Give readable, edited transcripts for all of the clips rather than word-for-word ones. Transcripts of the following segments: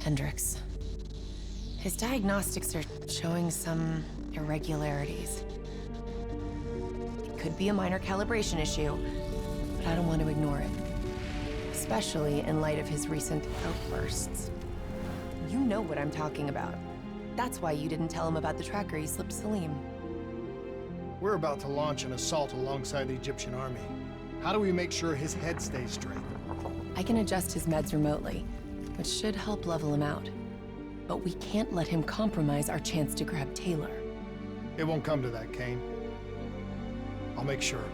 Hendricks. His diagnostics are showing some irregularities. It could be a minor calibration issue, but I don't want to ignore it. Especially in light of his recent outbursts. You know what I'm talking about. That's why you didn't tell him about the tracker he slipped Salim. We're about to launch an assault alongside the Egyptian army. How do we make sure his head stays straight? I can adjust his meds remotely, which should help level him out. But we can't let him compromise our chance to grab Taylor. It won't come to that, Kane. I'll make sure of it.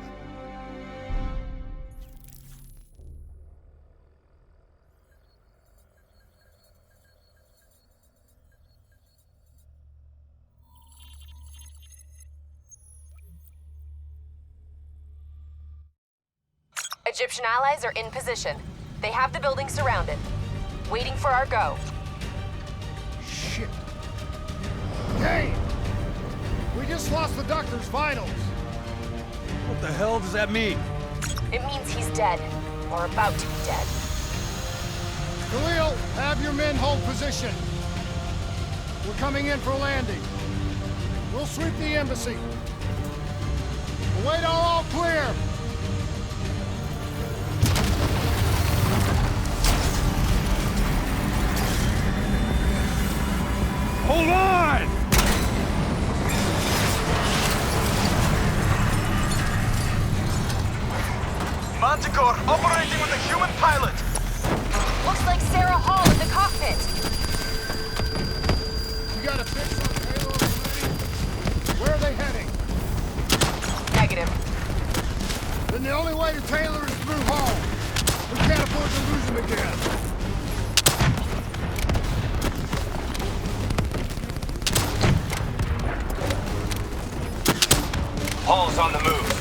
Egyptian allies are in position. They have the building surrounded. Waiting for our go. Shit. Kane! We just lost the doctor's vitals. What the hell does that mean? It means he's dead. Or about to be dead. Khalil, have your men hold position. We're coming in for landing. We'll sweep the embassy. Await all clear. Hold on! Manticore operating with a human pilot. Looks like Sarah Hall in the cockpit. You got a fix on Taylor already? Where are they heading? Negative. Then the only way to Taylor is through Hall. We can't afford to lose him again. Hall's on the move.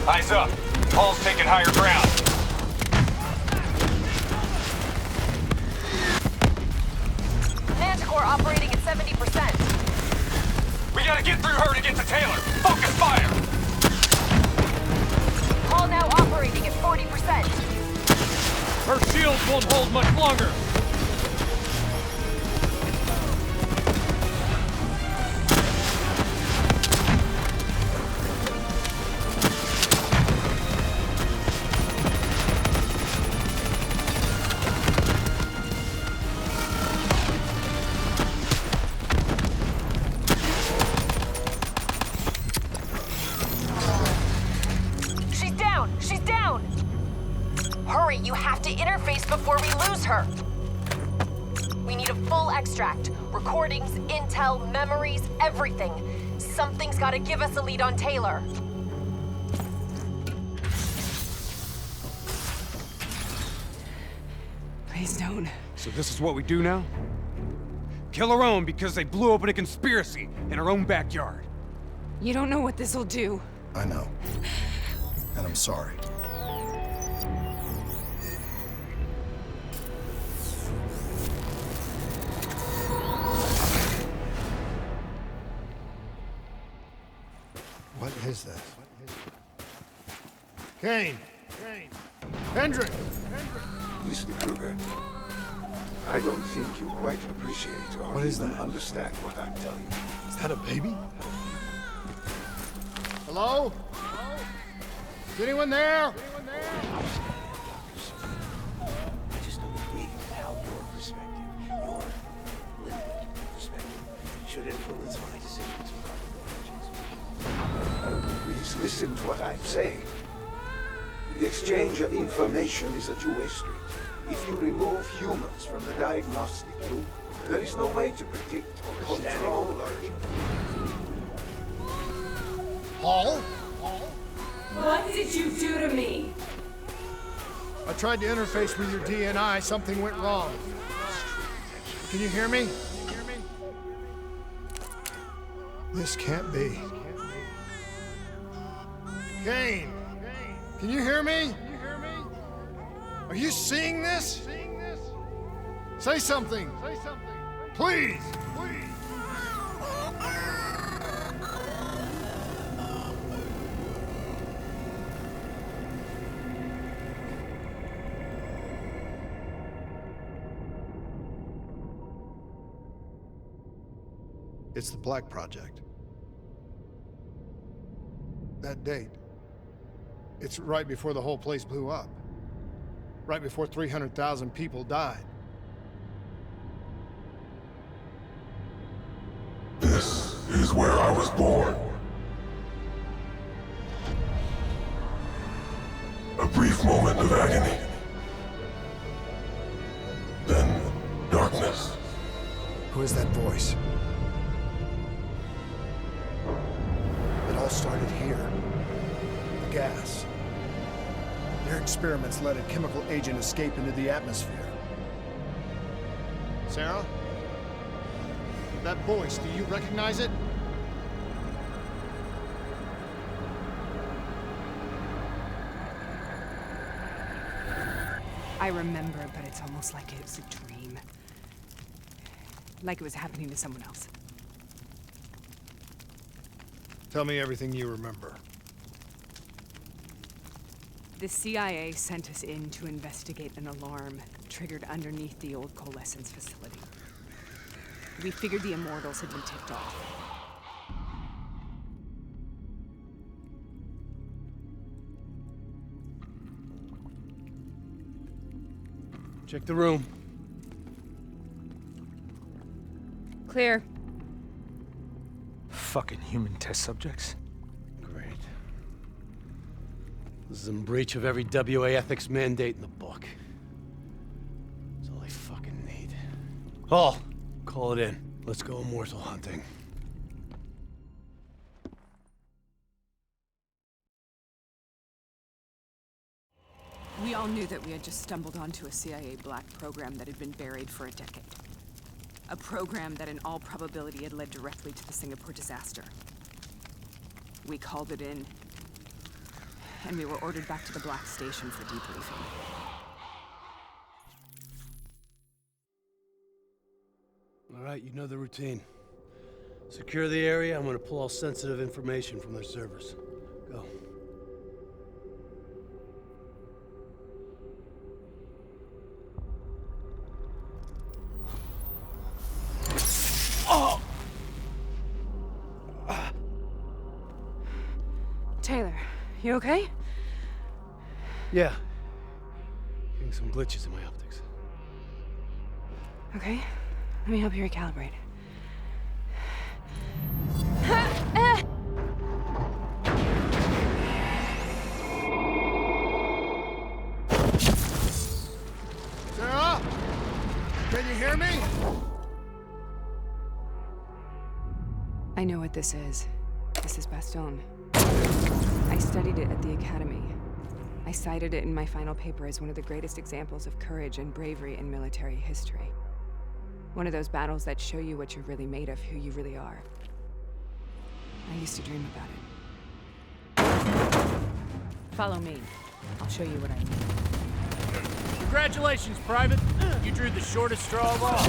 Eyes up. Hall's taking higher ground. Manticore operating at 70%. We gotta get through her to get to Taylor. Focus fire! Hall now operating at 40%. Her shields won't hold much longer! She's down! Hurry, you have to interface before we lose her! We need a full extract. Recordings, intel, memories, everything. Something's gotta give us a lead on Taylor. Please don't. So this is what we do now? Kill our own because they blew open a conspiracy in our own backyard. You don't know what this'll do. I know. And I'm sorry. What is this? Kane! Hendrick! Mr. Kruger, I don't think you quite appreciate or What is even that? understand what I'm telling you. Is that a baby? Hello? Is anyone there? I just don't agree with how your perspective, your limited perspective, should influence my decisions regarding origins. Please listen to what I'm saying. The exchange of information is a two-way street. If you remove humans from the diagnostic loop, there is no way to predict or control origins. Hall? What did you do to me? I tried to interface with your DNI. Something went wrong. Can you hear me? This can't be. Kane! Can you hear me? Are you seeing this? Say something. Please. It's the Black Project. That date. It's right before the whole place blew up. Right before 300,000 people died. This is where I was born. A brief moment of agony. Then darkness. Who is that voice? It all started here. The gas. Their experiments let a chemical agent escape into the atmosphere. Sarah? That voice, do you recognize it? I remember, but it's almost like it was a dream. Like it was happening to someone else. Tell me everything you remember. The CIA sent us in to investigate an alarm triggered underneath the old Coalescence facility. We figured the Immortals had been tipped off. Check the room. Clear. Fucking human test subjects. Great. This is in breach of every WA ethics mandate in the book. That's all I fucking need. Hall, call it in. Let's go immortal hunting. We all knew that we had just stumbled onto a CIA black program that had been buried for a decade. A program that in all probability had led directly to the Singapore disaster. We called it in, and we were ordered back to the Black Station for debriefing. All right, you know the routine. Secure the area. I'm gonna pull all sensitive information from their servers. Go. Taylor, you okay? Yeah. Getting some glitches in my optics. Okay, let me help you recalibrate. Sarah? Can you hear me? I know what this is. This is Bastogne. I studied it at the Academy. I cited it in my final paper as one of the greatest examples of courage and bravery in military history. One of those battles that show you what you're really made of, who you really are. I used to dream about it. Follow me. I'll show you what I mean. Congratulations, Private. You drew the shortest straw of all.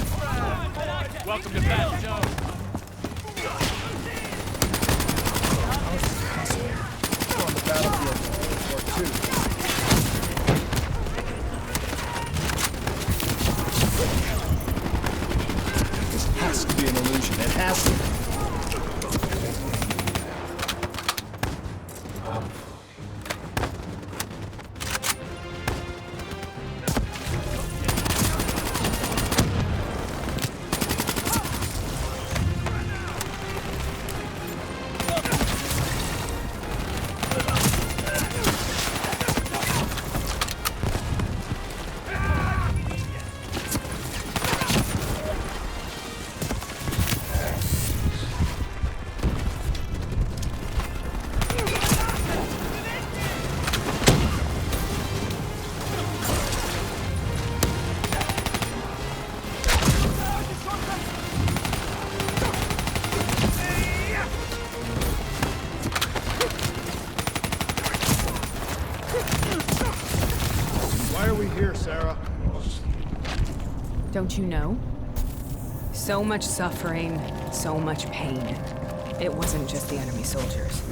Welcome to Bastogne. On the battlefield in World War II. This has to be an illusion. It has to be. Don't you know? So much suffering, so much pain. It wasn't just the enemy soldiers.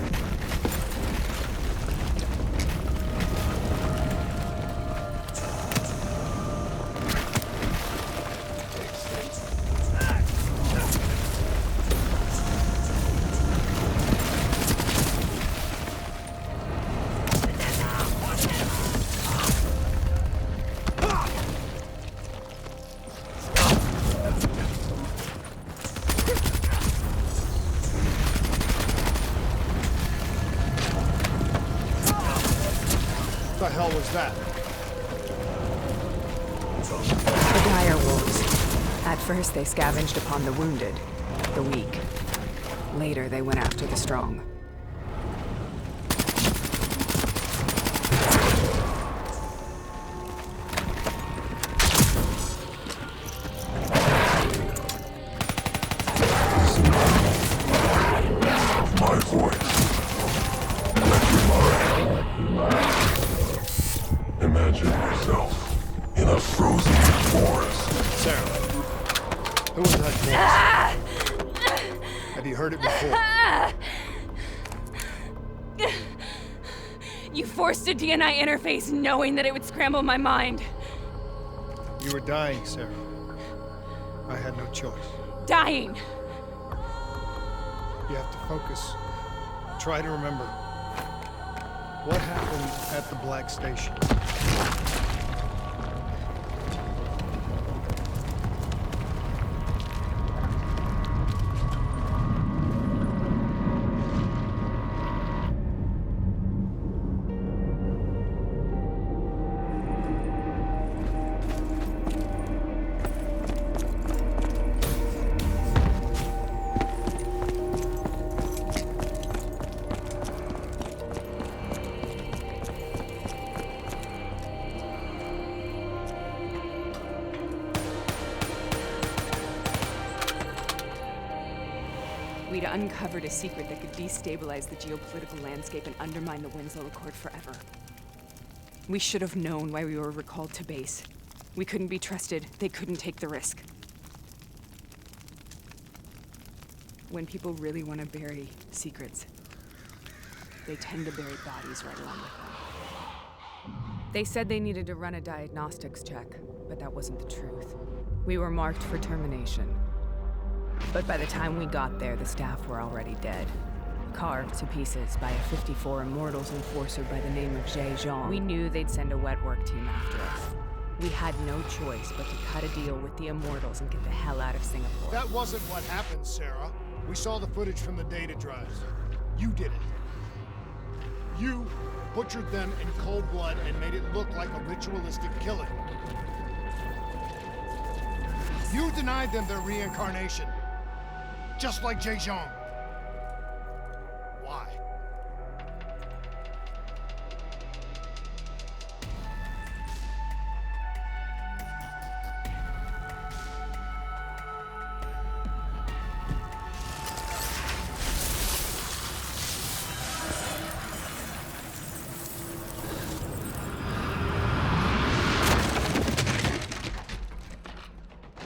What the hell was that? The dire wolves. At first, they scavenged upon the wounded, the weak. Later, they went after the strong. My voice. Let your mind. Imagine yourself in a frozen forest. Sarah, who was that voice? Have you heard it before? You forced a DNI interface knowing that it would scramble my mind. You were dying, Sarah. I had no choice. Dying! You have to focus. Try to remember. What happened at the Black Station? We'd uncovered a secret that could destabilize the geopolitical landscape and undermine the Winslow Accord forever. We should have known why we were recalled to base. We couldn't be trusted. They couldn't take the risk. When people really want to bury secrets, they tend to bury bodies right along with them. They said they needed to run a diagnostics check, but that wasn't the truth. We were marked for termination. But by the time we got there, the staff were already dead. Carved to pieces by a 54 Immortals enforcer by the name of Jay Zhang. We knew they'd send a wet work team after us. We had no choice but to cut a deal with the Immortals and get the hell out of Singapore. That wasn't what happened, Sarah. We saw the footage from the data drives. You did it. You butchered them in cold blood and made it look like a ritualistic killing. You denied them their reincarnation. Just like Jay Zhang. Why?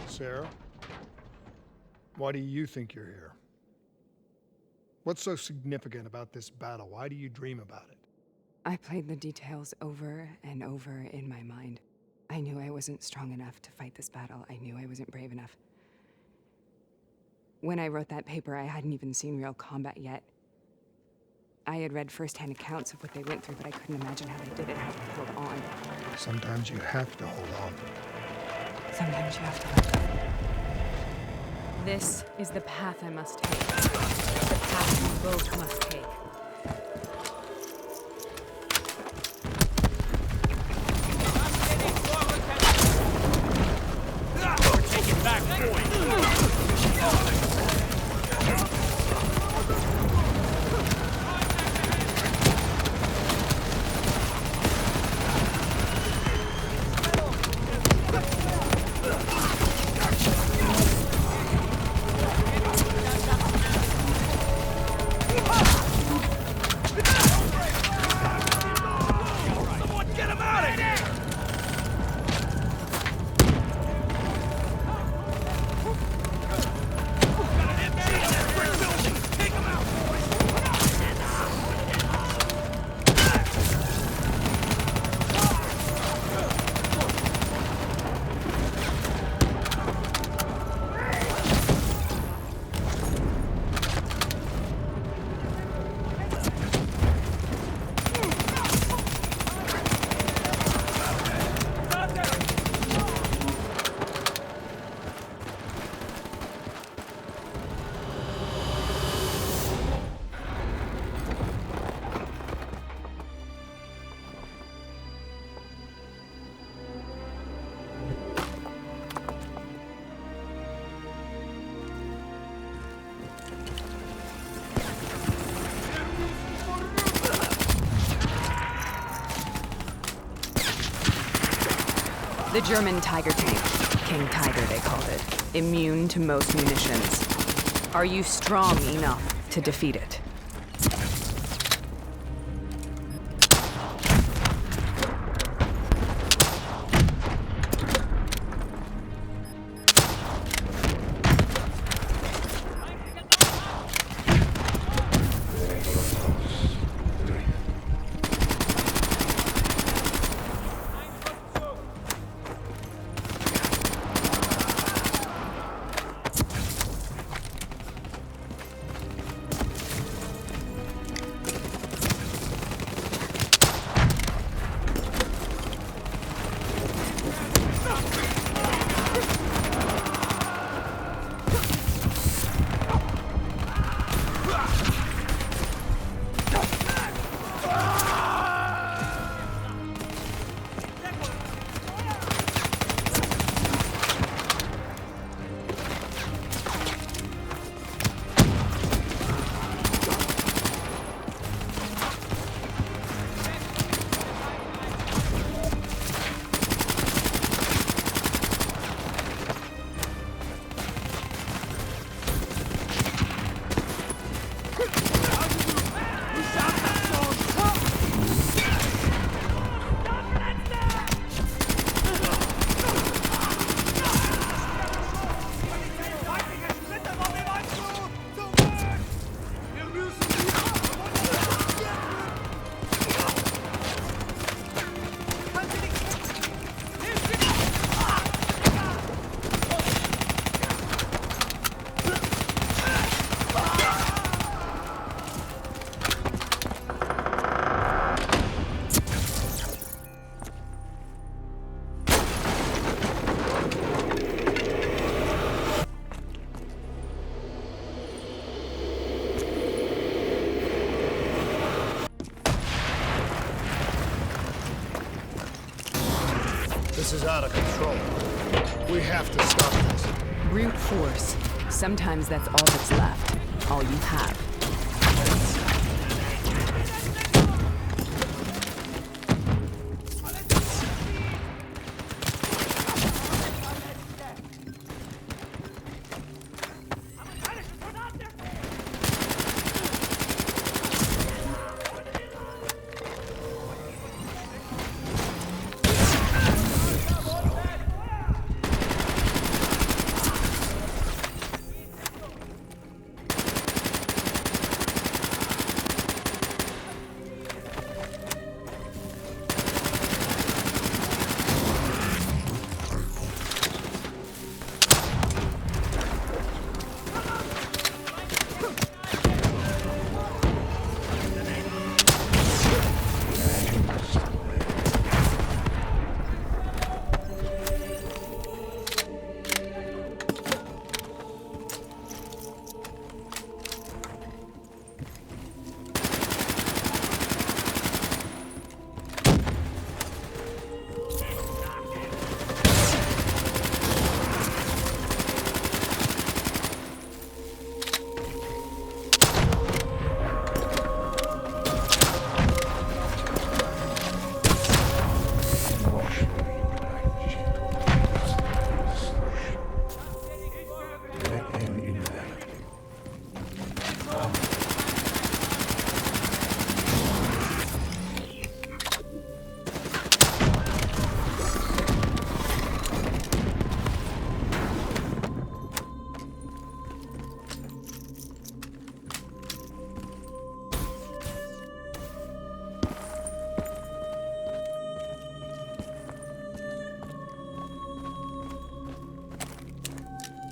Sarah? Why do you think you're here? What's so significant about this battle? Why do you dream about it? I played the details over and over in my mind. I knew I wasn't strong enough to fight this battle. I knew I wasn't brave enough. When I wrote that paper, I hadn't even seen real combat yet. I had read first-hand accounts of what they went through, but I couldn't imagine how they did it, how they held on. Sometimes you have to hold on. Sometimes you have to let go. This is the path I must take. The path we both must take. We're taking back point. The German Tiger tank. King Tiger, they called it. Immune to most munitions. Are you strong enough to defeat it? This is out of control. We have to stop this. Brute force. Sometimes that's all that's left. All you have.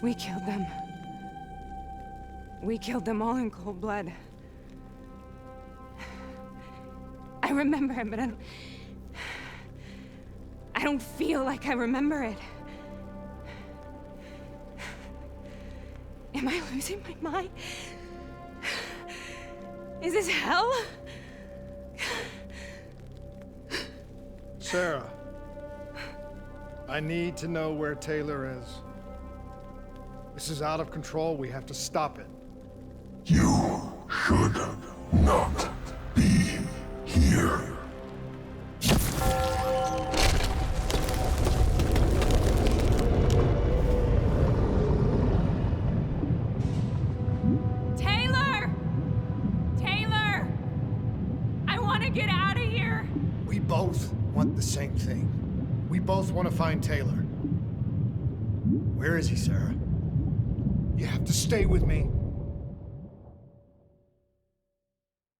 We killed them. We killed them all in cold blood. I remember it, but I don't feel like I remember it. Am I losing my mind? Is this hell? Sarah, I need to know where Taylor is. This is out of control. We have to stop it. You should not be here. to get out of here. We both want the same thing. We both want to find Taylor. Where is he, Sarah? You have to stay with me.